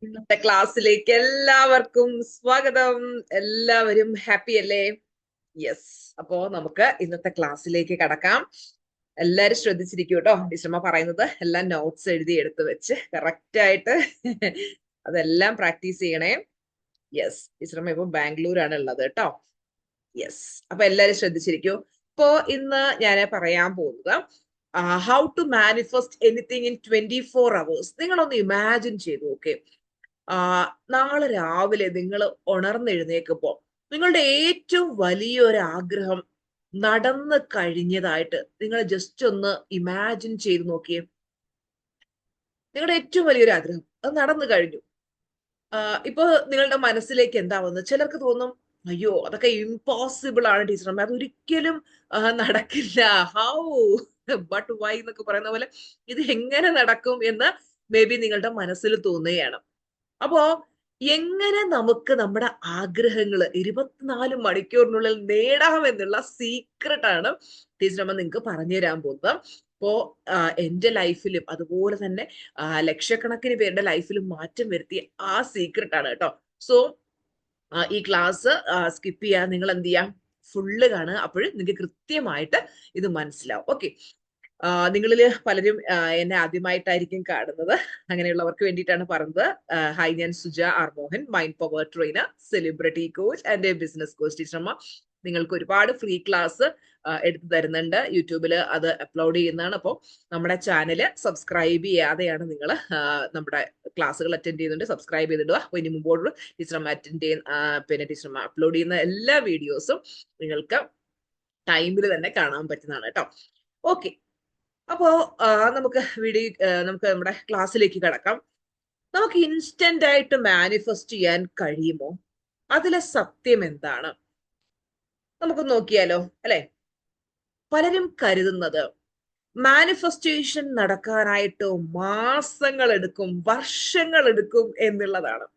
ഇന്നത്തെ ക്ലാസ്സിലേക്ക് എല്ലാവർക്കും സ്വാഗതം. എല്ലാവരും ഹാപ്പി അല്ലേ? യെസ്. അപ്പോ നമുക്ക് ഇന്നത്തെ ക്ലാസ്സിലേക്ക് കടക്കാം. എല്ലാരും ശ്രദ്ധിച്ചിരിക്കും കേട്ടോ. ടീച്ചർമ്മ പറയുന്നത് എല്ലാം നോട്ട്സ് എഴുതി എടുത്തു വെച്ച് കറക്റ്റ് ആയിട്ട് അതെല്ലാം പ്രാക്ടീസ് ചെയ്യണേ. യെസ്, ടീച്ചർമ്മ ഇപ്പൊ ബാംഗ്ലൂരാണ് ഉള്ളത് കേട്ടോ. യെസ്, അപ്പൊ എല്ലാരും ശ്രദ്ധിച്ചിരിക്കൂ. ഇപ്പോ ഇന്ന് ഞാൻ പറയാൻ പോകുന്നത് how to manifest anything in 24 hours. നിങ്ങളൊന്ന് ഇമാജിൻ ചെയ്തു നോക്കേ. നാളെ രാവിലെ നിങ്ങൾ ഉണർന്നെഴുന്നേക്കുമ്പോ നിങ്ങളുടെ ഏറ്റവും വലിയൊരു ആഗ്രഹം നടന്നു കഴിഞ്ഞതായിട്ട് നിങ്ങൾ ജസ്റ്റ് ഒന്ന് ഇമാജിൻ ചെയ്ത് നോക്കിയേ. നിങ്ങളുടെ ഏറ്റവും വലിയൊരു ആഗ്രഹം അത് നടന്നു കഴിഞ്ഞു. ഇപ്പൊ നിങ്ങളുടെ മനസ്സിലേക്ക് എന്താ വന്നത്? ചിലർക്ക് തോന്നും, അയ്യോ അതൊക്കെ ഇമ്പോസിബിൾ ആണ് ടീച്ചറമ്മ, അതൊരിക്കലും നടക്കില്ല. ഹൗ, ബട്ട് വൈ എന്നൊക്കെ പറയുന്ന പോലെ ഇത് എങ്ങനെ നടക്കും എന്ന് മേ ബി നിങ്ങളുടെ മനസ്സിൽ തോന്നുകയാണ്. അപ്പോ എങ്ങനെ നമുക്ക് നമ്മുടെ ആഗ്രഹങ്ങള് 24 മണിക്കൂറിനുള്ളിൽ നേടാമെന്നുള്ള സീക്രട്ട് ആണ് ടീച്ചറമ്മ നിങ്ങൾക്ക് പറഞ്ഞു തരാൻ പോകുന്നത്. അപ്പോ എന്റെ ലൈഫിലും അതുപോലെ തന്നെ ലക്ഷക്കണക്കിന് പേരുടെ ലൈഫിലും മാറ്റം വരുത്തിയ ആ സീക്രട്ട് ആണ് കേട്ടോ. സോ ഈ ക്ലാസ് സ്കിപ്പ് ചെയ്യാൻ നിങ്ങൾ എന്ത് ചെയ്യാം, ഫുള്ള് കാണുക. അപ്പോഴും നിങ്ങൾക്ക് കൃത്യമായിട്ട് ഇത് മനസ്സിലാവും. ഓക്കെ. നിങ്ങളിൽ പലരും എന്നെ ആദ്യമായിട്ടായിരിക്കും കാണുന്നത്. അങ്ങനെയുള്ളവർക്ക് വേണ്ടിയിട്ടാണ് പറഞ്ഞത്. ഹായ്, ഞാൻ Suja R Mohan, mind power trainer, celebrity coach and business coach. ടീച്ചർമ്മ നിങ്ങൾക്ക് ഒരുപാട് ഫ്രീ ക്ലാസ് എടുത്തു തരുന്നുണ്ട്. യൂട്യൂബിൽ അത് അപ്ലോഡ് ചെയ്യുന്നതാണ്. അപ്പോൾ നമ്മുടെ ചാനല് സബ്സ്ക്രൈബ് ചെയ്യാതെയാണ് നിങ്ങൾ നമ്മുടെ ക്ലാസ്സുകൾ അറ്റൻഡ് ചെയ്യുന്നുണ്ട്, സബ്സ്ക്രൈബ് ചെയ്തിടുക. അപ്പോൾ ഇനി മുമ്പോട്ട് ടീച്ചർമ്മ അറ്റൻഡ് ചെയ്യുന്ന പിന്നെ ടീച്ചർമ്മ അപ്ലോഡ് ചെയ്യുന്ന എല്ലാ വീഡിയോസും നിങ്ങൾക്ക് ടൈമിൽ തന്നെ കാണാൻ പറ്റുന്നതാണ് കേട്ടോ. ഓക്കെ. അപ്പോ നമുക്ക് നമുക്ക് നമ്മുടെ ക്ലാസ്സിലേക്ക് കടക്കാം. നമുക്ക് ഇൻസ്റ്റന്റ് ആയിട്ട് മാനിഫെസ്റ്റ് ചെയ്യാൻ കഴിയുമോ? അതിലെ സത്യം എന്താണ്? നമുക്ക് നോക്കിയാലോ, അല്ലെ? പലരും കരുതുന്നത് മാനിഫെസ്റ്റേഷൻ നടക്കാനായിട്ട് മാസങ്ങൾ എടുക്കും, വർഷങ്ങൾ എടുക്കും എന്നുള്ളതാണ്.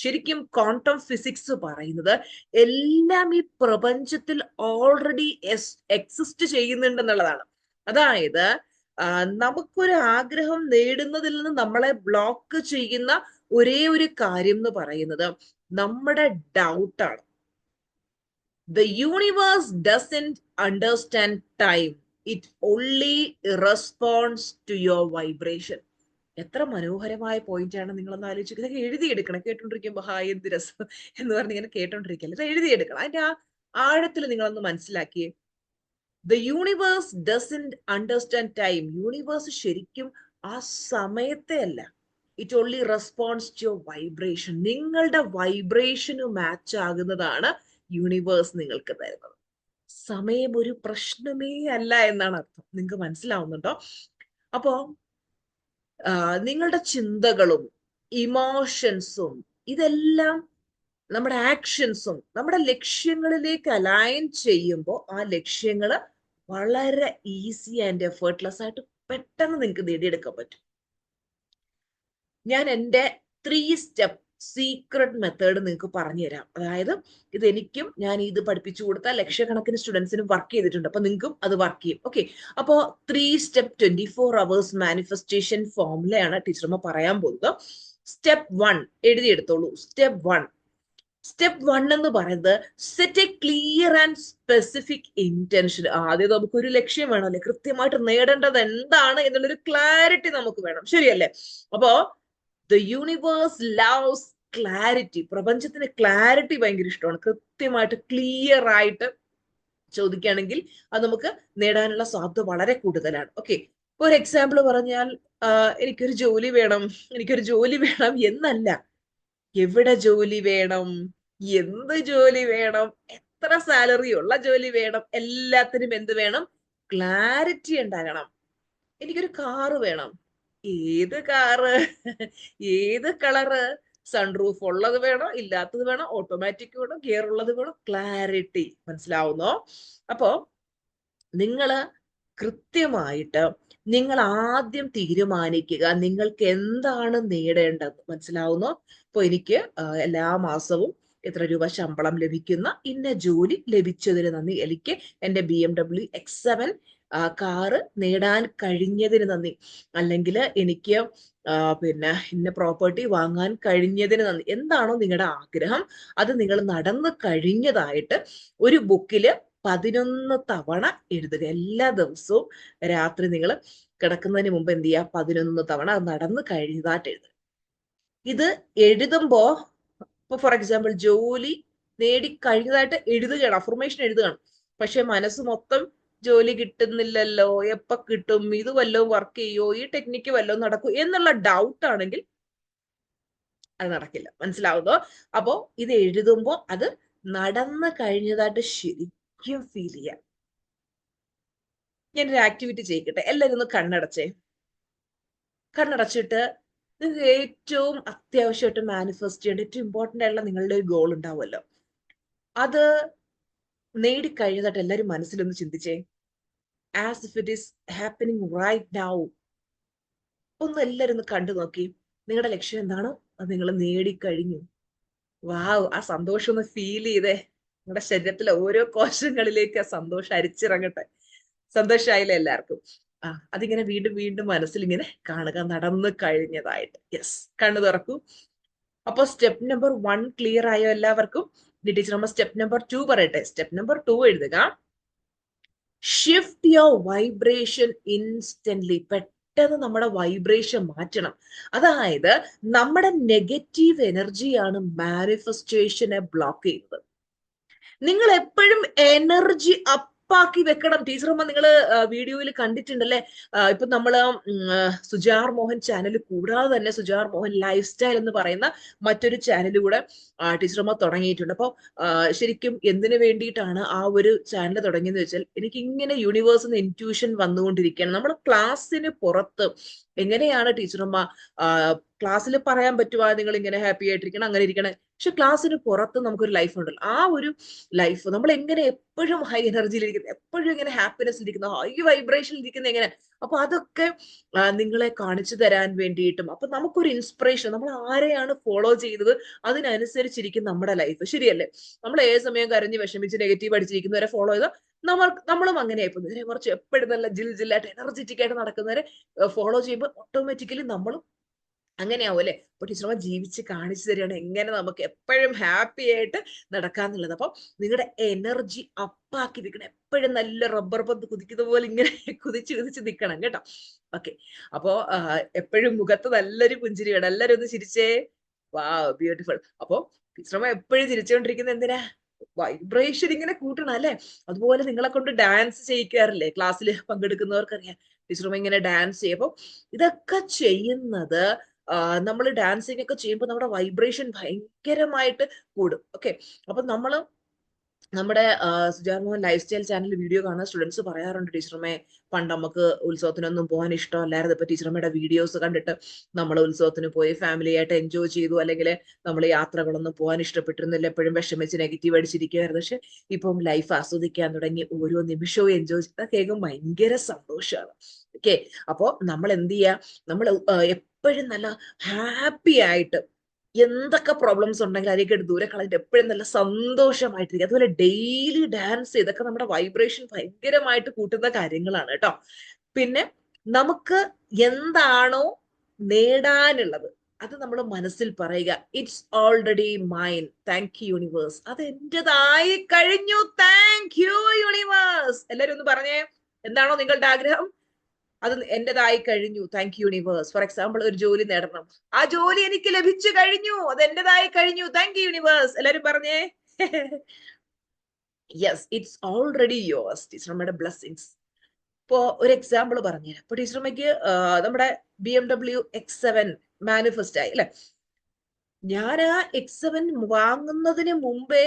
ശരിക്കും ക്വാണ്ടം ഫിസിക്സ് പറയുന്നത് എല്ലാം ഈ പ്രപഞ്ചത്തിൽ ഓൾറെഡി എക്സിസ്റ്റ് ചെയ്യുന്നുണ്ടെന്നുള്ളതാണ്. അതായത് നമുക്കൊരു ആഗ്രഹം നേടുന്നതിൽ നിന്ന് നമ്മളെ ബ്ലോക്ക് ചെയ്യുന്ന ഒരേ ഒരു കാര്യം എന്ന് പറയുന്നത് നമ്മുടെ ഡൗട്ടാണ്. The universe doesn't understand time. It only responds to your vibration. എത്ര മനോഹരമായ പോയിന്റ് ആണ്, നിങ്ങളൊന്ന് ആലോചിക്കുക. ഇതൊക്കെ എഴുതിയെടുക്കണം. കേട്ടോണ്ടിരിക്കുമ്പോ ഹായ് എന്ത് രസം എന്ന് പറഞ്ഞ് ഇങ്ങനെ കേട്ടോണ്ടിരിക്കല്ലേ, ഇത് എഴുതിയെടുക്കണം. അതിന്റെ ആ ആഴത്തിൽ നിങ്ങളൊന്ന് മനസ്സിലാക്കിയേ. The universe doesn't understand time. Universe ശരിക്കും ആ സമയത്തെ അല്ല, it only responds to your vibration. നിങ്ങളുടെ വൈബ്രേഷന് മാച്ച് ആകുന്നതാണ് യൂണിവേഴ്സ് നിങ്ങൾക്ക് തരുന്നത്. സമയം ഒരു പ്രശ്നമേ അല്ല എന്നാണ് അർത്ഥം. നിങ്ങൾക്ക് മനസ്സിലാവുന്നുണ്ടോ? അപ്പോ നിങ്ങളുടെ ചിന്തകളും ഇമോഷൻസും ഇതെല്ലാം നമ്മുടെ ആക്ഷൻസും നമ്മുടെ ലക്ഷ്യങ്ങളിലേക്ക് അലൈൻ ചെയ്യുമ്പോൾ ആ ലക്ഷ്യങ്ങൾ വളരെ ഈസി ആൻഡ് എഫേർട്ട്ലെസ് ആയിട്ട് പെട്ടെന്ന് നിങ്ങൾക്ക് നേടിയെടുക്കാൻ പറ്റും. ഞാൻ എൻ്റെ 3 സ്റ്റെപ്പ് സീക്രട്ട് മെത്തേഡ് നിങ്ങൾക്ക് പറഞ്ഞു തരാം. അതായത് ഇത് എനിക്കും ഞാൻ ഇത് പഠിപ്പിച്ചു കൊടുത്ത ലക്ഷക്കണക്കിന് സ്റ്റുഡൻസിനും വർക്ക് ചെയ്തിട്ടുണ്ട്. അപ്പൊ നിങ്ങൾക്കും അത് വർക്ക് ചെയ്യും. ഓക്കെ. അപ്പോ 3 സ്റ്റെപ്പ് 24 hours മാനിഫെസ്റ്റേഷൻ ഫോർമുലയാണ് ടീച്ചർമ്മ പറയാൻ പോകുന്നത്. സ്റ്റെപ്പ് 1 എഴുതിയെടുത്തോളൂ. സ്റ്റെപ്പ് 1 എന്ന് പറയുന്നത് set A clear and specific intention. ആദ്യം നമുക്കൊരു ലക്ഷ്യം വേണമല്ലേ, കൃത്യമായിട്ട് നേടേണ്ടത് എന്താണ് എന്നുള്ളൊരു ക്ലാരിറ്റി നമുക്ക് വേണം, ശരിയല്ലേ? അപ്പോ ദ യൂണിവേഴ്സ് ലവ്സ് ക്ലാരിറ്റി. പ്രപഞ്ചത്തിന് ക്ലാരിറ്റി ഭയങ്കര ഇഷ്ടമാണ്. കൃത്യമായിട്ട് ക്ലിയർ ആയിട്ട് ചോദിക്കുകയാണെങ്കിൽ അത് നമുക്ക് നേടാനുള്ള സാധ്യത വളരെ കൂടുതലാണ്. ഓക്കെ. ഒരു എക്സാമ്പിൾ പറഞ്ഞാൽ എനിക്കൊരു ജോലി വേണം, എനിക്കൊരു ജോലി വേണം എന്നല്ല, എവിടെ ജോലി വേണം, എന്ത് ജോലി വേണം, എത്ര സാലറി ഉള്ള ജോലി വേണം, എല്ലാത്തിനും എന്ത് വേണം? ക്ലാരിറ്റി ഉണ്ടാകണം. എനിക്കൊരു കാറ് വേണം, ഏത് കാറ്, ഏത് കളറ്, സൺറൂഫ് ഉള്ളത് വേണോ ഇല്ലാത്തത് വേണോ, ഓട്ടോമാറ്റിക് വേണോ ഗിയർ ഉള്ളത് വേണോ, ക്ലാരിറ്റി. മനസ്സിലാവുന്നോ? അപ്പോ നിങ്ങള് കൃത്യമായിട്ട് നിങ്ങൾ ആദ്യം തീരുമാനിക്കുക നിങ്ങൾക്ക് എന്താണ് നേടേണ്ടത്. മനസ്സിലാവുന്നോ? ഇപ്പൊ എനിക്ക് എല്ലാ മാസവും എത്ര രൂപ ശമ്പളം ലഭിക്കുന്ന ഇന്ന ജോലി ലഭിച്ചതിന് നന്ദി, എനിക്ക് എൻ്റെ BMW X7 കാറ് നേടാൻ കഴിഞ്ഞതിന് നന്ദി, അല്ലെങ്കിൽ എനിക്ക് പിന്നെ ഇന്ന പ്രോപ്പർട്ടി വാങ്ങാൻ കഴിഞ്ഞതിന് നന്ദി. എന്താണോ നിങ്ങളുടെ ആഗ്രഹം അത് നിങ്ങൾ നടന്നു കഴിഞ്ഞതായിട്ട് ഒരു ബുക്കില് 11 തവണ എഴുതുക. എല്ലാ ദിവസവും രാത്രി നിങ്ങൾ കിടക്കുന്നതിന് മുമ്പ് എന്ത് ചെയ്യുക, 11 തവണ അത് നടന്നു കഴിഞ്ഞതായിട്ട് എഴുതുക. ഇത് എഴുതുമ്പോ ഇപ്പൊ ഫോർ എക്സാമ്പിൾ ജോലി നേടിക്കഴിഞ്ഞതായിട്ട് എഴുതുകയാണ്, അഫർമേഷൻ എഴുതുകയാണ്. പക്ഷെ മനസ്സ് മൊത്തം ജോലി കിട്ടുന്നില്ലല്ലോ, എപ്പ കിട്ടും, ഇത് വല്ലതും വർക്ക് ചെയ്യോ, ഈ ടെക്നിക്ക് വല്ലതും നടക്കൂ എന്നുള്ള ഡൗട്ട് ആണെങ്കിൽ അത് നടക്കില്ല. മനസ്സിലാവുന്നോ? അപ്പോ ഇത് എഴുതുമ്പോ അത് നടന്നു കഴിഞ്ഞതായിട്ട് ശരിക്കും ഫീൽ ചെയ്യാം. ഞാനൊരു ആക്ടിവിറ്റി ചെയ്യിക്കട്ടെ. എല്ലാവരും ഒന്ന് കണ്ണടച്ചേ. കണ്ണടച്ചിട്ട് നിങ്ങൾക്ക് ഏറ്റവും അത്യാവശ്യമായിട്ട് മാനിഫെസ്റ്റ് ചെയ്യേണ്ട ഏറ്റവും ഇമ്പോർട്ടന്റ് ആയിട്ടുള്ള നിങ്ങളുടെ ഒരു ഗോൾ ഉണ്ടാവുമല്ലോ, അത് നേടിക്കഴിഞ്ഞതായിട്ട് എല്ലാവരും മനസ്സിലൊന്ന് ചിന്തിച്ചേ. As if it is happening right now. ഒന്ന് എല്ലാവരും ഒന്ന് കണ്ടു നോക്കി. നിങ്ങളുടെ ലക്ഷ്യം എന്താണോ അത് നിങ്ങൾ നേടിക്കഴിഞ്ഞു. വാവ്, ആ സന്തോഷം ഒന്ന് ഫീൽ ചെയ്തേ. നിങ്ങളുടെ ശരീരത്തിലെ ഓരോ കോശങ്ങളിലേക്ക് ആ സന്തോഷം അരിച്ചിറങ്ങട്ടെ. സന്തോഷമായില്ലേ എല്ലാവർക്കും? അതിങ്ങനെ വീണ്ടും വീണ്ടും മനസ്സിൽ ഇങ്ങനെ കാണുക, നടന്നു കഴിഞ്ഞതായിട്ട്. യെസ്, കണ്ണു തുറക്കൂ. അപ്പൊ സ്റ്റെപ്പ് നമ്പർ 1 ക്ലിയർ ആയോ എല്ലാവർക്കും? ടീച്ചർ നമ്മൾ സ്റ്റെപ്പ് നമ്പർ 2 പറയട്ടെ. സ്റ്റെപ്പ് നമ്പർ 2 എഴുതുക. Shift your vibration instantly. പെട്ടെന്ന് നമ്മുടെ വൈബ്രേഷൻ മാറ്റണം. അതായത് നമ്മുടെ നെഗറ്റീവ് എനർജിയാണ് മാനിഫെസ്റ്റേഷനെ ബ്ലോക്ക് ചെയ്യുന്നത്. നിങ്ങൾ എപ്പോഴും എനർജി അപ്പാക്കി വെക്കണം. ടീച്ചറമ്മ നിങ്ങൾ വീഡിയോയിൽ കണ്ടിട്ടുണ്ടല്ലേ, ഇപ്പൊ നമ്മള് സുജാർ മോഹൻ ചാനൽ കൂടാതെ തന്നെ സുജാർ മോഹൻ ലൈഫ് സ്റ്റൈൽ എന്ന് പറയുന്ന മറ്റൊരു ചാനൽ കൂടെ ടീച്ചറമ്മ തുടങ്ങിയിട്ടുണ്ട്. അപ്പോൾ ശരിക്കും എന്തിനു വേണ്ടിയിട്ടാണ് ആ ഒരു ചാനൽ തുടങ്ങിയെന്ന് വെച്ചാൽ, എനിക്ക് ഇങ്ങനെ യൂണിവേഴ്സിൽ നിന്ന് ഇൻറ്റ്യൂഷൻ വന്നുകൊണ്ടിരിക്കുകയാണ്. നമ്മൾ ക്ലാസ്സിന് പുറത്ത് എങ്ങനെയാണ് ടീച്ചറമ്മ ക്ലാസ്സിൽ പറയാൻ പറ്റുക, നിങ്ങൾ ഇങ്ങനെ ഹാപ്പി ആയിട്ടിരിക്കണം, അങ്ങനെ ഇരിക്കണം. പക്ഷെ ക്ലാസ്സിന് പുറത്ത് നമുക്കൊരു ലൈഫ് ഉണ്ടല്ലോ, ആ ഒരു ലൈഫ് നമ്മൾ എങ്ങനെ എപ്പോഴും ഹൈ എനർജിയിൽ ഇരിക്കുന്നത്, എപ്പോഴും ഇങ്ങനെ ഹാപ്പിനെസ് ഇരിക്കുന്ന, ഹൈ വൈബ്രേഷനിൽ ഇരിക്കുന്നത് എങ്ങനെ, അപ്പൊ അതൊക്കെ നിങ്ങളെ കാണിച്ചു തരാൻ വേണ്ടിയിട്ടും, അപ്പൊ നമുക്കൊരു ഇൻസ്പിറേഷൻ, നമ്മൾ ആരെയാണ് ഫോളോ ചെയ്തത് അതിനനുസരിച്ചിരിക്കും നമ്മുടെ ലൈഫ്. ശരിയല്ലേ? നമ്മൾ ഏത് സമയം കരഞ്ഞ് വിഷമിച്ച് നെഗറ്റീവ് അടിച്ചിരിക്കുന്നവരെ ഫോളോ ചെയ്താൽ നമ്മളും അങ്ങനെ ആയിപ്പോ. ഇതിനെ കുറച്ച് എപ്പോഴും നല്ല ജില്ലായിട്ട് എനർജറ്റിക് ആയിട്ട് നടക്കുന്നവരെ ഫോളോ ചെയ്യുമ്പോൾ ഓട്ടോമാറ്റിക്കലി നമ്മളും അങ്ങനെയാവും അല്ലെ? അപ്പൊ ടീച്ചർമാർ ജീവിച്ച് കാണിച്ചു തരികയാണ് എങ്ങനെ നമുക്ക് എപ്പോഴും ഹാപ്പി ആയിട്ട് നടക്കാന്നുള്ളത്. അപ്പൊ നിങ്ങളുടെ എനർജി അപ്പാക്കി നിൽക്കണം. എപ്പോഴും നല്ല റബ്ബർ പന്ത് കുതിക്കുന്ന പോലെ ഇങ്ങനെ കുതിച്ച് കുതിച്ച് നിൽക്കണം കേട്ടോ. ഓക്കെ, അപ്പോ എപ്പോഴും മുഖത്ത് നല്ലൊരു പുഞ്ചിരി വേണം. എല്ലാവരും ഒന്ന് ചിരിച്ചേ. വാ, ബ്യൂട്ടിഫുൾ. അപ്പൊ ടീച്ചർമാർ എപ്പോഴും ചിരിച്ചുകൊണ്ടിരിക്കുന്നത് എന്തിനാ? വൈബ്രേഷൻ ഇങ്ങനെ കൂട്ടണം അല്ലെ? അതുപോലെ നിങ്ങളെ കൊണ്ട് ഡാൻസ് ചെയ്യിക്കാറില്ലേ? ക്ലാസ്സിൽ പങ്കെടുക്കുന്നവർക്കറിയാം, ടീച്ചർമാർ ഇങ്ങനെ ഡാൻസ് ചെയ്യും. അപ്പൊ ഇതൊക്കെ ചെയ്യുന്നത് നമ്മൾ ഡാൻസിങ് ഒക്കെ ചെയ്യുമ്പോൾ നമ്മുടെ വൈബ്രേഷൻ ഭയങ്കരമായിട്ട് കൂടും. ഓക്കെ, അപ്പൊ നമ്മുടെ Suja R Mohan lifestyle channel video കാണുന്ന സ്റ്റുഡൻസ് പറയാറുണ്ട്, ടീച്ചർമേ പണ്ട് നമുക്ക് ഉത്സവത്തിനൊന്നും പോകാൻ ഇഷ്ടമല്ലായിരുന്നു, ഇപ്പൊ ടീച്ചർമ്മയുടെ വീഡിയോസ് കണ്ടിട്ട് നമ്മൾ ഉത്സവത്തിന് പോയി ഫാമിലി ആയിട്ട് എൻജോയ് ചെയ്തു, അല്ലെങ്കിൽ നമ്മൾ യാത്രകളൊന്നും പോകാൻ ഇഷ്ടപ്പെട്ടിരുന്നില്ല, എപ്പോഴും വിഷമിച്ച് നെഗറ്റീവ് അടിച്ചിരിക്കുമായിരുന്നു. പക്ഷെ ഇപ്പം ലൈഫ് ആസ്വദിക്കാൻ തുടങ്ങി, ഓരോ നിമിഷവും എൻജോയ് ചെയ്താൽ കേൾക്കും ഭയങ്കര സന്തോഷമാണ്. ഓക്കെ, അപ്പോ നമ്മൾ എന്ത് ചെയ്യാ, നമ്മൾ എപ്പോഴും നല്ല ഹാപ്പി ആയിട്ട് എന്തൊക്കെ പ്രോബ്ലംസ് ഉണ്ടെങ്കിൽ അതിലേക്ക് ദൂരെ കളഞ്ഞിട്ട് എപ്പോഴും നല്ല സന്തോഷമായിട്ടിരിക്കുക. അതുപോലെ ഡെയിലി ഡാൻസ്, ഇതൊക്കെ നമ്മുടെ വൈബ്രേഷൻ ഭയങ്കരമായിട്ട് കൂട്ടുന്ന കാര്യങ്ങളാണ് കേട്ടോ. പിന്നെ നമുക്ക് എന്താണോ നേടാനുള്ളത് അത് നമ്മൾ മനസ്സിൽ പറയുക. It's already mine, thank you universe, അത് എന്റേതായി കഴിഞ്ഞു, താങ്ക് യു യൂണിവേഴ്സ്. എല്ലാരും ഒന്ന് പറഞ്ഞേ, എന്താണോ നിങ്ങളുടെ ആഗ്രഹം അത് എന്റേതായി കഴിഞ്ഞു, thank you universe. For example, ഒരു ജോലി നേടണം, ആ ജോലി എനിക്ക് ലഭിച്ചു കഴിഞ്ഞു, അത് എന്റേതായി കഴിഞ്ഞു, താങ്ക് യു യൂണിവേഴ്സ്. എല്ലാരും പറഞ്ഞേ. യെസ്, ഇറ്റ്സ് ഓൾറെഡി യോഴ്സ്, ടീച്ചർമ്മയുടെ ബ്ലെസ്സിങ്സ്. ഇപ്പോ ഒരു എക്സാമ്പിൾ പറഞ്ഞുതരാം. ഇപ്പൊ ടീച്ചർമ്മയ്ക്ക് നമ്മുടെ BMW X7 മാനിഫെസ്റ്റ് ആയി അല്ലെ? ഞാൻ ആ X7 വാങ്ങുന്നതിന് മുമ്പേ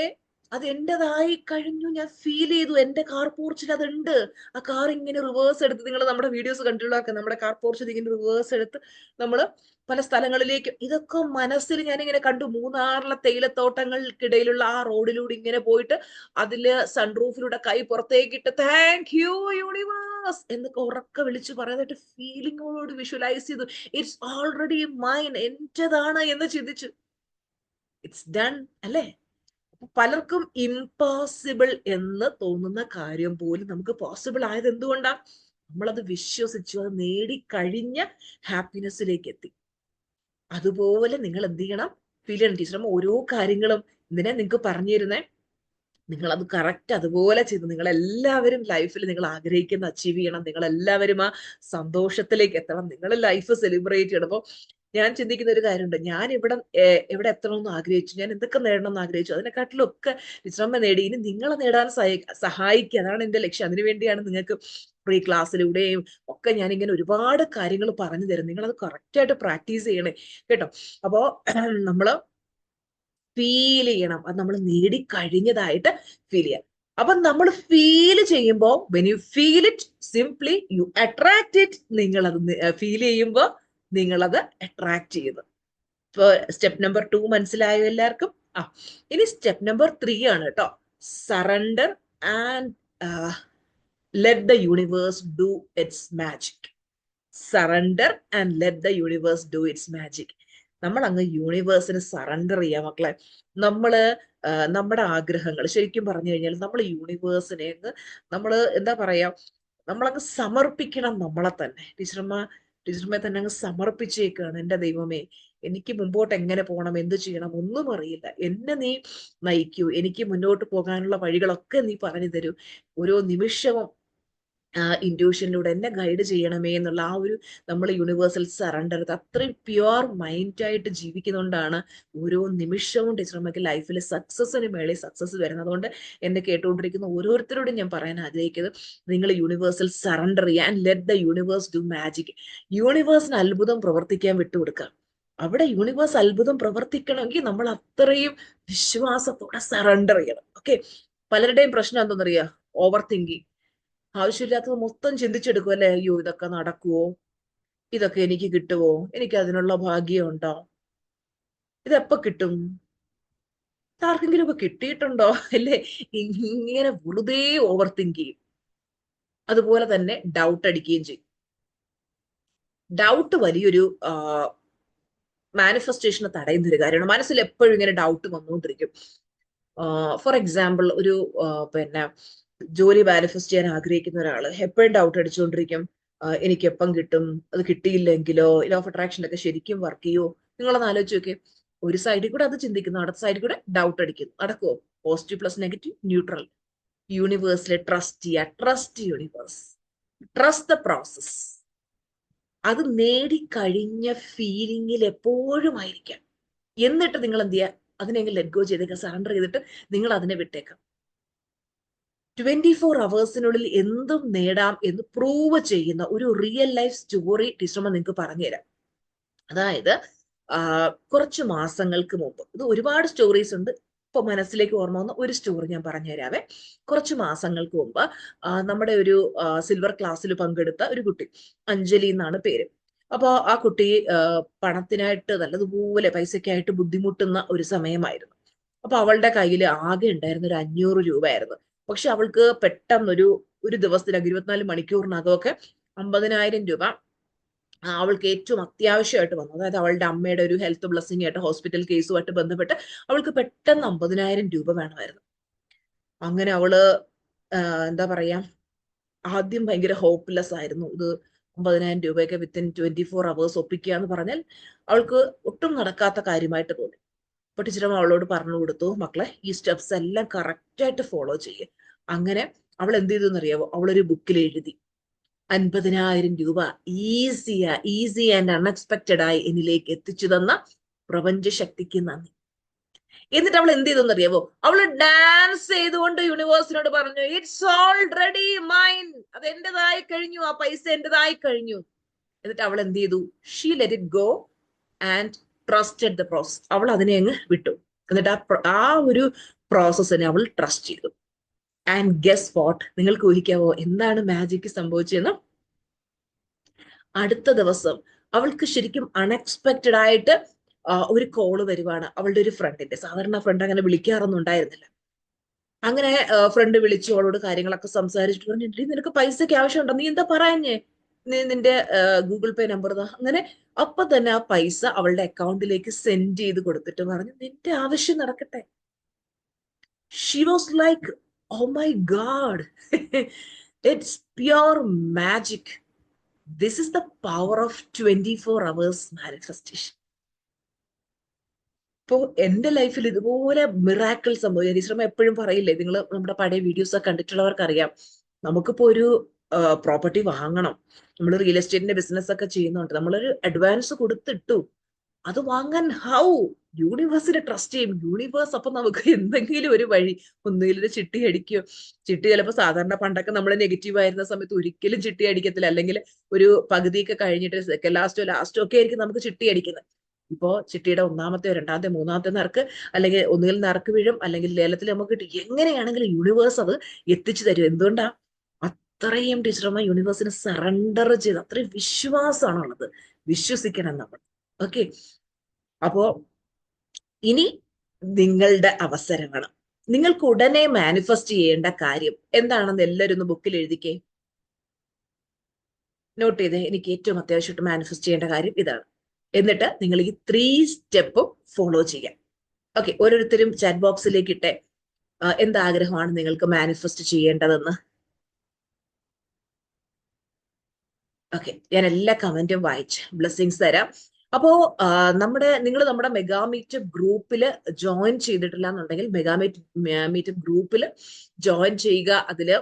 അത് എന്റേതായി കഴിഞ്ഞു, ഞാൻ ഫീൽ ചെയ്തു. എന്റെ കാർ പോർച്ചിൽ അതുണ്ട്. ആ കാർ ഇങ്ങനെ റിവേഴ്സ് എടുത്ത്, നിങ്ങൾ നമ്മുടെ വീഡിയോസ് കണ്ടിട്ടുള്ളതൊക്കെ, നമ്മുടെ കാർ പോർച്ചിൽ ഇങ്ങനെ റിവേഴ്സ് എടുത്ത് നമ്മൾ പല സ്ഥലങ്ങളിലേക്ക്, ഇതൊക്കെ മനസ്സിൽ ഞാനിങ്ങനെ കണ്ടു. മൂന്നാറിലെ തേയിലത്തോട്ടങ്ങൾക്കിടയിലുള്ള ആ റോഡിലൂടെ ഇങ്ങനെ പോയിട്ട് അതില് സൺറൂഫിലൂടെ കൈ പുറത്തേക്കിട്ട് താങ്ക് യു യൂണിവേഴ്സ് എന്നൊക്കെ ഉറക്കെ വിളിച്ചു പറയാനായിട്ട് ഫീലിങ്ങോട് വിഷ്വലൈസ് ചെയ്തു. ഇറ്റ്സ് ഓൾറെഡി മൈൻ, എന്റേതാണ് എന്ന് ചിന്തിച്ചു. ഇറ്റ്സ് ഡൺ അല്ലേ? പലർക്കും ഇംപോസിബിൾ എന്ന് തോന്നുന്ന കാര്യം പോലും നമുക്ക് പോസിബിൾ ആയത് എന്തുകൊണ്ടാ? നമ്മളത് വിശ്വസിച്ചു, അത് നേടിക്കഴിഞ്ഞ ഹാപ്പിനെസ്സിലേക്ക് എത്തി. അതുപോലെ നിങ്ങൾ എന്ത് ചെയ്യണം, ഫീൽ ചെയ്യണം. ടീച്ചറമ്മ ഓരോ കാര്യങ്ങളും എന്തിനാ നിങ്ങൾക്ക് പറഞ്ഞു തരുന്നേ, നിങ്ങൾ അത് കറക്റ്റ് അതുപോലെ ചെയ്തു. നിങ്ങൾ എല്ലാവരും ലൈഫിൽ നിങ്ങൾ ആഗ്രഹിക്കുന്ന അച്ചീവ് ചെയ്യണം. നിങ്ങൾ എല്ലാവരും ആ സന്തോഷത്തിലേക്ക് എത്തണം. നിങ്ങൾ ലൈഫ് സെലിബ്രേറ്റ് ചെയ്യണം. അപ്പൊ ഞാൻ ചിന്തിക്കുന്ന ഒരു കാര്യമുണ്ട്, ഞാൻ ഇവിടെ എത്തണമെന്ന് ആഗ്രഹിച്ചു, ഞാൻ എന്തൊക്കെ നേടണം എന്ന് ആഗ്രഹിച്ചു, അതിനെക്കാട്ടിലും ഒക്കെ ടീച്ചറമ്മ നേടി. ഇനി നിങ്ങളെ നേടാൻ സഹായിക്കുക, അതാണ് എന്റെ ലക്ഷ്യം. അതിനുവേണ്ടിയാണ് നിങ്ങൾക്ക് ഫ്രീ ക്ലാസ്സിലൂടെയും ഒക്കെ ഞാനിങ്ങനെ ഒരുപാട് കാര്യങ്ങൾ പറഞ്ഞു തരും. നിങ്ങൾ അത് കറക്റ്റായിട്ട് പ്രാക്ടീസ് ചെയ്യണേ കേട്ടോ. അപ്പോ നമ്മള് ഫീൽ ചെയ്യണം, അത് നമ്മൾ നേടിക്കഴിഞ്ഞതായിട്ട് ഫീൽ ചെയ്യാം. അപ്പൊ നമ്മൾ ഫീൽ ചെയ്യുമ്പോൾ, when you feel it simply U attract it. നിങ്ങൾ അത് ഫീൽ ചെയ്യുമ്പോൾ നിങ്ങൾ അത് അട്രാക്ട് ചെയ്യുന്നു. ഇപ്പൊ സ്റ്റെപ്പ് നമ്പർ 2 മനസ്സിലായോ എല്ലാവർക്കും? ഇനി സ്റ്റെപ്പ് നമ്പർ 3 ആണ് കേട്ടോ. Surrender and let the universe do it's magic. Surrender and let the universe do it's magic. നമ്മൾ അങ്ങ് യൂണിവേഴ്സിന് സറണ്ടർ ചെയ്യാം മക്കളെ. നമ്മള് നമ്മുടെ ആഗ്രഹങ്ങൾ ശരിക്കും പറഞ്ഞു കഴിഞ്ഞാൽ നമ്മൾ യൂണിവേഴ്സിനെ നമ്മള് എന്താ പറയാ, നമ്മളങ്ങ് സമർപ്പിക്കണം നമ്മളെ തന്നെ. ടീച്ചർമ്മയെ തന്നെ അങ്ങ് സമർപ്പിച്ചേക്കാണ്. എന്റെ ദൈവമേ, എനിക്ക് മുമ്പോട്ട് എങ്ങനെ പോകണം, എന്ത് ചെയ്യണം, ഒന്നും അറിയില്ല, എന്നെ നീ നയിക്കൂ, എനിക്ക് മുന്നോട്ട് പോകാനുള്ള വഴികളൊക്കെ നീ പറഞ്ഞു തരൂ, ഓരോ നിമിഷവും ഇൻഡ്യൂഷനിലൂടെ എന്നെ ഗൈഡ് ചെയ്യണമേ എന്നുള്ള ആ ഒരു നമ്മൾ യൂണിവേഴ്സൽ സറണ്ടർ, അത്രയും പ്യുവർ മൈൻഡായിട്ട് ജീവിക്കുന്നതുകൊണ്ടാണ് ഓരോ നിമിഷവും ടീച്ചർമ്മയ്ക്ക് ലൈഫിൽ സക്സസിന് മേളിൽ സക്സസ് വരുന്നത്. അതുകൊണ്ട് എന്നെ കേട്ടുകൊണ്ടിരിക്കുന്ന ഓരോരുത്തരോടും ഞാൻ പറയാൻ ആഗ്രഹിക്കുന്നത്, നിങ്ങൾ യൂണിവേഴ്സൽ സറണ്ടർ ചെയ്യുക and let the universe do magic. യൂണിവേഴ്സിന് അത്ഭുതം പ്രവർത്തിക്കാൻ വിട്ടുകൊടുക്കുക. അവിടെ യൂണിവേഴ്സ് അത്ഭുതം പ്രവർത്തിക്കണമെങ്കിൽ നമ്മൾ അത്രയും വിശ്വാസത്തോടെ സറണ്ടർ ചെയ്യണം. ഓക്കെ, പലരുടെയും പ്രശ്നം എന്താണെന്നറിയാ, ഓവർ തിങ്കിങ്. ആവശ്യമില്ലാത്തത് മൊത്തം ചിന്തിച്ചെടുക്കും അല്ലെ. അയ്യോ, ഇതൊക്കെ നടക്കുവോ, ഇതൊക്കെ എനിക്ക് കിട്ടുവോ, എനിക്ക് അതിനുള്ള ഭാഗ്യം ഉണ്ടോ, ഇതെപ്പോ കിട്ടും, ആർക്കെങ്കിലും ഒക്കെ കിട്ടിയിട്ടുണ്ടോ അല്ലേ. ഇങ്ങനെ വെറുതെ ഓവർ തിങ്ക് ചെയ്യും. അതുപോലെ തന്നെ ഡൗട്ട് അടിക്കുകയും ചെയ്യും. ഡൗട്ട് വലിയൊരു മാനിഫെസ്റ്റേഷനെ തടയുന്ന ഒരു കാര്യമാണ്. മനസ്സിൽ എപ്പോഴും ഇങ്ങനെ ഡൗട്ട് വന്നുകൊണ്ടിരിക്കും. ഫോർ എക്സാമ്പിൾ, ഒരു പിന്നെ ജോലി മാനിഫെസ്റ്റ് ചെയ്യാൻ ആഗ്രഹിക്കുന്ന ഒരാൾ എപ്പോഴും ഡൗട്ട് അടിച്ചുകൊണ്ടിരിക്കും. എനിക്ക് എപ്പം കിട്ടും, അത് കിട്ടിയില്ലെങ്കിലോ, ലോ ഓഫ് അട്രാക്ഷൻ ഒക്കെ ശരിക്കും വർക്ക് ചെയ്യോ. നിങ്ങളൊന്ന് ആലോചിച്ച് നോക്കേ, ഒരു സൈഡിൽ കൂടെ അത് ചിന്തിക്കുന്നു, അടുത്ത സൈഡിൽ കൂടെ ഡൗട്ട് അടിക്കുന്നു. നടക്കുമോ? Positive plus negative neutral. യൂണിവേഴ്സിലെ ട്രസ്റ്റ് ചെയ്യുക. Trust universe, trust the process. അത് നേടിക്കഴിഞ്ഞ ഫീലിംഗിൽ എപ്പോഴും ആയിരിക്കാം. എന്നിട്ട് നിങ്ങൾ എന്ത് ചെയ്യുക, അതിനെങ്കിൽ ലെറ്റ് ഗോ ചെയ്തേക്കാം, സറണ്ടർ ചെയ്തിട്ട് നിങ്ങൾ അതിനെ വിട്ടേക്കാം. 24 അവേഴ്സിനുള്ളിൽ എന്തും നേടാം എന്ന് പ്രൂവ് ചെയ്യുന്ന ഒരു റിയൽ ലൈഫ് സ്റ്റോറി ടീച്ചർമ്മ നിങ്ങൾക്ക് പറഞ്ഞുതരാം. അതായത് കുറച്ച് മാസങ്ങൾക്ക് മുമ്പ്, ഇത് ഒരുപാട് സ്റ്റോറീസ് ഉണ്ട്, ഇപ്പൊ മനസ്സിലേക്ക് ഓർമ്മ വന്ന ഒരു സ്റ്റോറി ഞാൻ പറഞ്ഞുതരാവേ. കുറച്ച് മാസങ്ങൾക്ക് മുമ്പ് നമ്മുടെ ഒരു സിൽവർ ക്ലാസ്സിൽ പങ്കെടുത്ത ഒരു കുട്ടി, അഞ്ജലി എന്നാണ് പേര്. അപ്പൊ ആ കുട്ടി പണത്തിനായിട്ട് നല്ലതുപോലെ പൈസക്കായിട്ട് ബുദ്ധിമുട്ടുന്ന ഒരു സമയമായിരുന്നു. അപ്പൊ അവളുടെ കയ്യിൽ ആകെ ഉണ്ടായിരുന്ന ഒരു 500 രൂപയായിരുന്നു. പക്ഷെ അവൾക്ക് ഒരു ദിവസത്തിനകം 24 മണിക്കൂറിനകമൊക്കെ 50,000 രൂപ അവൾക്ക് ഏറ്റവും അത്യാവശ്യമായിട്ട് വന്നു. അതായത് അവളുടെ അമ്മയുടെ ഒരു ഹെൽത്ത് ബ്ലസ്സിംഗ് ആയിട്ട് ഹോസ്പിറ്റൽ കേസുമായിട്ട് ബന്ധപ്പെട്ട് അവൾക്ക് പെട്ടെന്ന് 50,000 രൂപ വേണമായിരുന്നു. അങ്ങനെ അവള് എന്താ പറയാ, ആദ്യം ഭയങ്കര ഹോപ്പ്ലെസ് ആയിരുന്നു. ഇത് 50,000 രൂപയൊക്കെ വിത്തിൻ 24 അവേഴ്സ് ഒപ്പിക്കുക എന്ന് പറഞ്ഞാൽ അവൾക്ക് ഒട്ടും നടക്കാത്ത കാര്യമായിട്ട് തോന്നി. അപ്പൊ ടീച്ചറും അവളോട് പറഞ്ഞു കൊടുത്തു, മക്കളെ ഈ സ്റ്റെപ്സ് എല്ലാം കറക്റ്റ് ആയിട്ട് ഫോളോ ചെയ്യുക. അങ്ങനെ അവൾ എന്ത് ചെയ്തു എന്നറിയാവോ, അവളൊരു ബുക്കിൽ എഴുതി 50,000 രൂപ ഈസി ആൻഡ് അൺഎക്സ്പെക്റ്റഡ് ആയി എന്നിലേക്ക് എത്തിച്ചു തന്ന പ്രപഞ്ച ശക്തിക്ക് നന്ദി. എന്നിട്ട് അവൾ എന്ത് ചെയ്തെന്നറിയാവോ, അവള് ഡാൻസ് ചെയ്തുകൊണ്ട് യൂണിവേഴ്സിനോട് പറഞ്ഞു, ഇറ്റ്സ് ഓൾറെഡി മൈൻ, അത് എന്റേതായി കഴിഞ്ഞു, ആ പൈസ എന്റേതായി കഴിഞ്ഞു. എന്നിട്ട് അവൾ എന്ത് ചെയ്തു, she let it go and trusted the process. അവൾ അതിനെ അങ്ങ് വിട്ടു. എന്നിട്ട് ആ ഒരു പ്രോസസ്സിനെ അവൾ ട്രസ്റ്റ് ചെയ്തു. ആൻഡ് ഗസ് വാട്ട്, നിങ്ങൾക്ക് ഊഹിക്കാവോ എന്താണ് മാജിക് സംഭവിച്ചതെന്ന്? അടുത്ത ദിവസം അവൾക്ക് ശരിക്കും അൺഎക്സ്പെക്റ്റഡ് ആയിട്ട് ഒരു കോള് വരുവാണ് അവളുടെ ഒരു ഫ്രണ്ടിന്റെ. സാധാരണ ഫ്രണ്ട് അങ്ങനെ വിളിക്കാറൊന്നും ഉണ്ടായിരുന്നില്ല. അങ്ങനെ ഫ്രണ്ട് വിളിച്ചു അവളോട് കാര്യങ്ങളൊക്കെ സംസാരിച്ചിട്ട് പറഞ്ഞു, നിനക്ക് പൈസക്ക് ആവശ്യമുണ്ടോ, നീ എന്താ പറയുന്നേ, നീ നിന്റെ ഗൂഗിൾ പേ നമ്പർ താ. അങ്ങനെ അപ്പൊ തന്നെ ആ പൈസ അവളുടെ അക്കൗണ്ടിലേക്ക് സെൻഡ് ചെയ്ത് കൊടുത്തിട്ട് പറഞ്ഞു, നിന്റെ ആവശ്യം നടക്കട്ടെ. She was like, oh my God, it's pure magic. This is the power of 24 hours manifestation. ഇപ്പോ എന്റെ ലൈഫിൽ ഇതുപോലെ മിറാക്കിൾ സംഭവിച്ചു. ടീച്ചർമ്മ എപ്പോഴും പറയില്ലേ, നിങ്ങൾ നമ്മുടെ പഴയ വീഡിയോസ് ഒക്കെ കണ്ടിട്ടുള്ളവർക്ക് അറിയാം, നമുക്കിപ്പോ ഒരു പ്രോപ്പർട്ടി വാങ്ങണം, നമ്മൾ റിയൽ എസ്റ്റേറ്റിന്റെ ബിസിനസ് ഒക്കെ ചെയ്യുന്നുണ്ട്, നമ്മളൊരു അഡ്വാൻസ് കൊടുത്തിട്ടു, അത് വാങ്ങാൻ ഹൗ യൂണിവേഴ്സിനെ ട്രസ്റ്റ് ചെയ്യും. യൂണിവേഴ്സ് അപ്പൊ നമുക്ക് എന്തെങ്കിലും ഒരു വഴി, ഒന്നുകിൽ ഒരു ചിട്ടി അടിക്കും. ചിട്ടി ചിലപ്പോൾ സാധാരണ പണ്ടൊക്കെ നമ്മൾ നെഗറ്റീവ് ആയിരുന്ന സമയത്ത് ഒരിക്കലും ചിട്ടി അടിക്കത്തില്ല, അല്ലെങ്കിൽ ഒരു പകുതിയൊക്കെ കഴിഞ്ഞിട്ട് സെക്കൻഡ് ലാസ്റ്റോ ഒക്കെ ആയിരിക്കും നമുക്ക് ചിട്ടി അടിക്കുന്നത്. ഇപ്പോ ചിട്ടിയുടെ ഒന്നാമത്തെ രണ്ടാമത്തെ മൂന്നാമത്തെ നറുക്ക്, അല്ലെങ്കിൽ ഒന്നുകിൽ നറുക്ക് വീഴും, അല്ലെങ്കിൽ ലേലത്തിൽ നമുക്ക് കിട്ടും. എങ്ങനെയാണെങ്കിലും യൂണിവേഴ്സ് അത് എത്തിച്ചു തരും. എന്തുകൊണ്ടാ? അത്രയും ടീച്ചർമാർ യൂണിവേഴ്സിന് സറണ്ടർ ചെയ്ത്, അത്രയും വിശ്വാസമാണുള്ളത്. വിശ്വസിക്കണം നമ്മൾ. ഓക്കെ, അപ്പോ ഇനി നിങ്ങളുടെ അവസരമാണ്. നിങ്ങൾക്ക് ഉടനെ മാനിഫെസ്റ്റ് ചെയ്യേണ്ട കാര്യം എന്താണെന്ന് എല്ലാവരും ഒന്ന് ബുക്കിൽ എഴുതിക്കേ, നോട്ട് ചെയ്തേ. എനിക്ക് ഏറ്റവും അത്യാവശ്യമായിട്ട് മാനിഫെസ്റ്റ് ചെയ്യേണ്ട കാര്യം ഇതാണ്. എന്നിട്ട് നിങ്ങൾ ഈ 3 സ്റ്റെപ്പും ഫോളോ ചെയ്യാം. ഓക്കെ, ഓരോരുത്തരും ചാറ്റ് ബോക്സിലേക്ക് ഇട്ടെ എന്താഗ്രഹമാണ് നിങ്ങൾക്ക് മാനിഫെസ്റ്റ് ചെയ്യേണ്ടതെന്ന്. ഓക്കെ, ഞാൻ എല്ലാ കമന്റും വായിച്ച് ബ്ലെസ്സിങ്സ് തരാം. അപ്പോ നിങ്ങൾ നമ്മുടെ മെഗാമീറ്റ് ഗ്രൂപ്പിൽ ജോയിൻ ചെയ്തിട്ടില്ല എന്നുണ്ടെങ്കിൽ മെഗാമീറ്റ് ഗ്രൂപ്പിൽ ജോയിൻ ചെയ്യുക. അതില്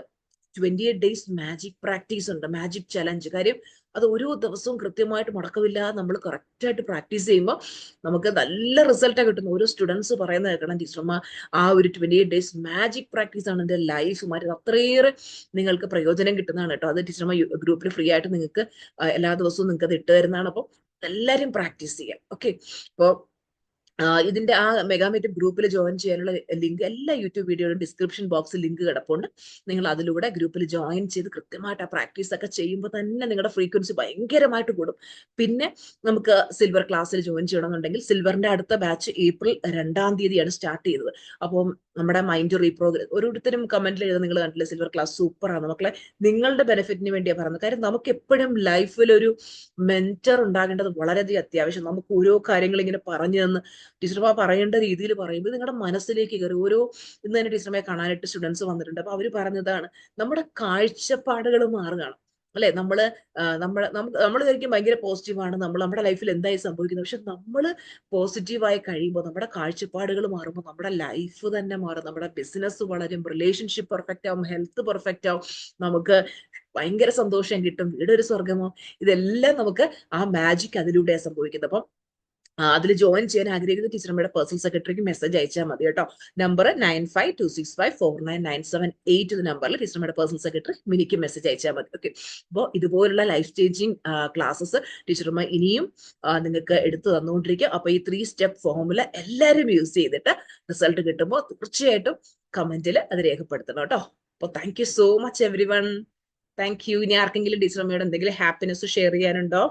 28 ഡേയ്സ് മാജിക് പ്രാക്ടീസ് ഉണ്ട്, മാജിക് ചലഞ്ച്. കാര്യം അത് ഓരോ ദിവസവും കൃത്യമായിട്ട് മുടക്കമില്ലാതെ നമ്മൾ കറക്റ്റായിട്ട് പ്രാക്ടീസ് ചെയ്യുമ്പോൾ നമുക്ക് നല്ല റിസൾട്ടാണ് കിട്ടുന്നത്. ഓരോ സ്റ്റുഡൻസ് പറയുന്നത് കേൾക്കണം, ടീച്ചർമ്മ ആ ഒരു 28 ഡേയ്സ് മാജിക് പ്രാക്ടീസ് ആണ് എൻ്റെ ലൈഫ് മാറ്റി, അത്രയേറെ നിങ്ങൾക്ക് പ്രയോജനം കിട്ടുന്നതാണ് കേട്ടോ. അത് ടീച്ചർമ്മ ഗ്രൂപ്പിൽ ഫ്രീ ആയിട്ട് നിങ്ങൾക്ക് എല്ലാ ദിവസവും നിങ്ങൾക്ക് അത് ഇട്ട് തരുന്നതാണ്. അപ്പോൾ എല്ലാവരും പ്രാക്ടീസ് ചെയ്യാം. ഓക്കെ, അപ്പോൾ ഇതിന്റെ ആ മെഗാമീറ്റ് ഗ്രൂപ്പിൽ ജോയിൻ ചെയ്യാനുള്ള ലിങ്ക് എല്ലാ യൂട്യൂബ് വീഡിയോയുടെ ഡിസ്ക്രിപ്ഷൻ ബോക്സിൽ ലിങ്ക് കിടപ്പുണ്ട്. നിങ്ങൾ അതിലൂടെ ഗ്രൂപ്പിൽ ജോയിൻ ചെയ്ത് കൃത്യമായിട്ട് ആ പ്രാക്ടീസ് ഒക്കെ ചെയ്യുമ്പോൾ തന്നെ നിങ്ങളുടെ ഫ്രീക്വൻസി ഭയങ്കരമായിട്ട് കൂടും. പിന്നെ നമുക്ക് സിൽവർ ക്ലാസ്സിൽ ജോയിൻ ചെയ്യണമെന്നുണ്ടെങ്കിൽ സിൽവറിന്റെ അടുത്ത ബാച്ച് ഏപ്രിൽ 2-ാം തീയതിയാണ് സ്റ്റാർട്ട് ചെയ്തത്. അപ്പോൾ നമ്മുടെ മൈൻഡ് റീപ്രോഗ്രാം, ഓരോരുത്തരും കമന്റിൽ എഴുതാൻ നിങ്ങൾ കണ്ടില്ലേ, സിൽവർ ക്ലാസ് സൂപ്പറാണ് മക്കളെ, നിങ്ങളുടെ ബെനിഫിറ്റിന് വേണ്ടിയാണ് പറയുന്നത്. കാര്യം നമുക്ക് എപ്പോഴും ലൈഫിൽ ഒരു മെന്റർ ഉണ്ടാകേണ്ടത് വളരെയധികം അത്യാവശ്യം. നമുക്ക് ഓരോ കാര്യങ്ങൾ ഇങ്ങനെ പറഞ്ഞു തന്ന് ടീച്ചർമാർ പറയേണ്ട രീതിയിൽ പറയുമ്പോൾ നിങ്ങളുടെ മനസ്സിലേക്ക് കയറി. ഇന്ന് തന്നെ ടീച്ചർമാരെ കാണാനായിട്ട് സ്റ്റുഡൻസ് വന്നിട്ടുണ്ട്. അപ്പൊ അവര് പറഞ്ഞതാണ്, നമ്മുടെ കാഴ്ചപ്പാടുകൾ മാറുകയാണ് അല്ലെ. നമ്മൾ ശരിക്കും ഭയങ്കര പോസിറ്റീവാണ്, നമ്മുടെ ലൈഫിൽ എന്തായി സംഭവിക്കുന്നത്. പക്ഷെ നമ്മൾ പോസിറ്റീവായി കഴിയുമ്പോൾ നമ്മുടെ കാഴ്ചപ്പാടുകൾ മാറുമ്പോൾ നമ്മുടെ ലൈഫ് തന്നെ മാറും. നമ്മുടെ ബിസിനസ് വളരും, റിലേഷൻഷിപ്പ് പെർഫെക്റ്റ് ആവും, ഹെൽത്ത് പെർഫെക്റ്റ് ആവും, നമുക്ക് ഭയങ്കര സന്തോഷം കിട്ടും, വീടൊരു സ്വർഗമോ. ഇതെല്ലാം നമുക്ക് ആ മാജിക് അതിലൂടെയാണ് സംഭവിക്കുന്നത്. അപ്പം അതിൽ ജോയിൻ ചെയ്യാൻ ആഗ്രഹിക്കുന്ന ടീച്ചർമ്മയുടെ പേഴ്സണൽ സെക്രട്ടറിക്ക് മെസ്സേജ് അയച്ചാൽ മതി കേട്ടോ. നമ്പർ 9526549978 നമ്പറിൽ ടീച്ചർമ്മയുടെ പേഴ്സണൽ സെക്രട്ടറി മിനിക്ക് മെസ്സേജ് അയച്ചാൽ മതി. ഓക്കെ, അപ്പോൾ ഇതുപോലുള്ള ലൈഫ് ചേഞ്ചിങ് ക്ലാസ്സസ് ടീച്ചർമ്മ ഇനിയും നിങ്ങൾക്ക് എടുത്തു തന്നുകൊണ്ടിരിക്കും. അപ്പൊ ഈ 3 സ്റ്റെപ്പ് ഫോമുല എല്ലാവരും യൂസ് ചെയ്തിട്ട് റിസൾട്ട് കിട്ടുമ്പോൾ തീർച്ചയായിട്ടും കമന്റിൽ അത് രേഖപ്പെടുത്തണം കേട്ടോ. അപ്പോൾ thank you so much every one. Thank you. ഇനി ആർക്കെങ്കിലും ടീച്ചർമ്മയോട് എന്തെങ്കിലും ഹാപ്പിനെസ് ഷെയർ ചെയ്യാനുണ്ടോ?